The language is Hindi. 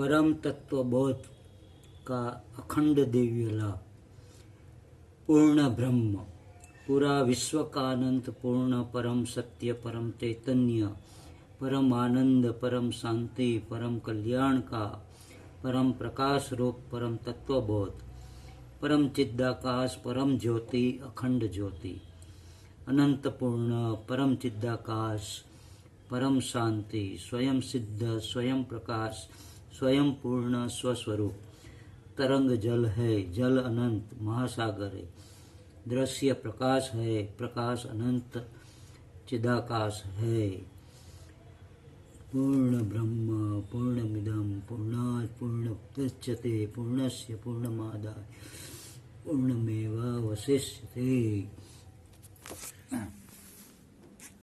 परम तत्व बोध का अखंड दिव्य लाभ, पूर्ण ब्रह्म, पूरा विश्व का अनंत पूर्ण परम सत्य, परम चैतन्य, परम आनंद, परम शांति, परम कल्याण का परम प्रकाश रूप परम तत्व बोध, परम चिदाकाश, परम ज्योति, अखंड ज्योति, अनंत पूर्ण परम चिदाकाश, परम शांति, स्वयं सिद्ध, स्वयं प्रकाश, स्वयं पूर्ण स्वस्वरूप, तरंग जल है, जल अनंत महासागर है, दृश्य प्रकाश है, प्रकाश अनंत चिदाकाश है। पूर्ण ब्रह्म पूर्णमिदं पूर्णात् पूर्णमुदच्यते पूर्णस्य पूर्णमादाय पूर्णमेवावशिष्यते।